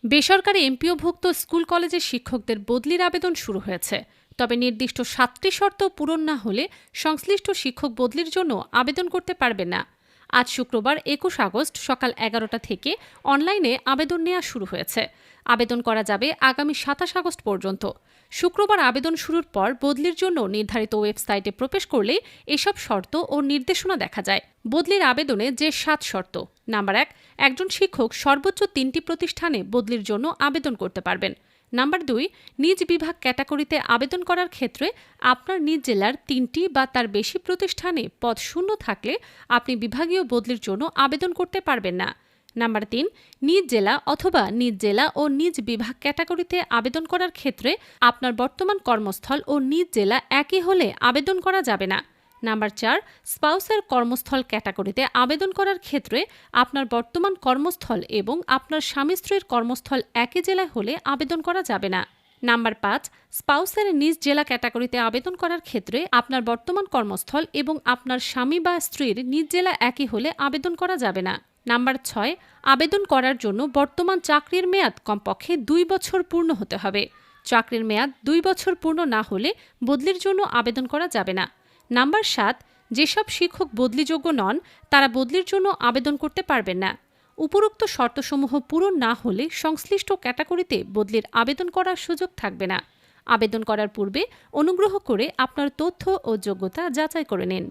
বেসরকারি এমপিওভুক্ত স্কুল কলেজের শিক্ষকদের বদলির আবেদন শুরু হয়েছে। তবে নির্দিষ্ট ৭টি শর্ত পূরণ না হলে সংশ্লিষ্ট শিক্ষক বদলির জন্য আবেদন করতে পারবেন না। আজ শুক্রবার ২১ আগস্ট সকাল ১১টা থেকে অনলাইনে আবেদন নেওয়া শুরু হয়েছে। আবেদন করা যাবে আগামী ২৭ আগস্ট পর্যন্ত। শুক্রবার আবেদন শুরুর পর বদলির জন্য নির্ধারিত ওয়েবসাইটে প্রবেশ করলে এসব শর্ত ও নির্দেশনা দেখা যায়। বদলির আবেদনে যে ৭ শর্ত। নাম্বার ১, একজন শিক্ষক সর্বোচ্চ ৩টি প্রতিষ্ঠানে বদলির জন্য আবেদন করতে পারবেন। নাম্বার ২, নিজ বিভাগ ক্যাটাগরিতে আবেদন করার ক্ষেত্রে আপনার নিজ জেলার ৩টি বা তার বেশি প্রতিষ্ঠানে পদ শূন্য থাকলে আপনি বিভাগীয় বদলির জন্য আবেদন করতে পারবেন না। নাম্বার ৩, নিজ জেলা অথবা নিজ জেলা ও নিজ বিভাগ ক্যাটাগরিতে আবেদন করার ক্ষেত্রে আপনার বর্তমান কর্মস্থল ও নিজ জেলা একই হলে আবেদন করা যাবে না। নাম্বার ৪, স্পাউসের কর্মস্থল ক্যাটাগরিতে আবেদন করার ক্ষেত্রে আপনার বর্তমান কর্মস্থল এবং আপনার স্বামী স্ত্রীর কর্মস্থল একই জেলায় হলে আবেদন করা যাবে না। নাম্বার ৫, স্পাউসের নিজ জেলা ক্যাটাগরিতে আবেদন করার ক্ষেত্রে আপনার বর্তমান কর্মস্থল এবং আপনার স্বামী বা স্ত্রীর নিজ জেলা একই হলে আবেদন করা যাবে না। নাম্বার ৬, আবেদন করার জন্য বর্তমান চাকরির মেয়াদ কমপক্ষে ২ বছর পূর্ণ হতে হবে। চাকরির মেয়াদ ২ বছর পূর্ণ না হলে বদলির জন্য আবেদন করা যাবে না। নাম্বার ৭, যেসব শিক্ষক বদলিযোগ্য নন তারা বদলির জন্য আবেদন করতে পারবেন না। উপরোক্ত শর্তসমূহ পূরণ না হলে সংশ্লিষ্ট ক্যাটাগরিতে বদলির আবেদন করার সুযোগ থাকবে না। আবেদন করার পূর্বে অনুগ্রহ করে আপনার তথ্য ও যোগ্যতা যাচাই করে নিন।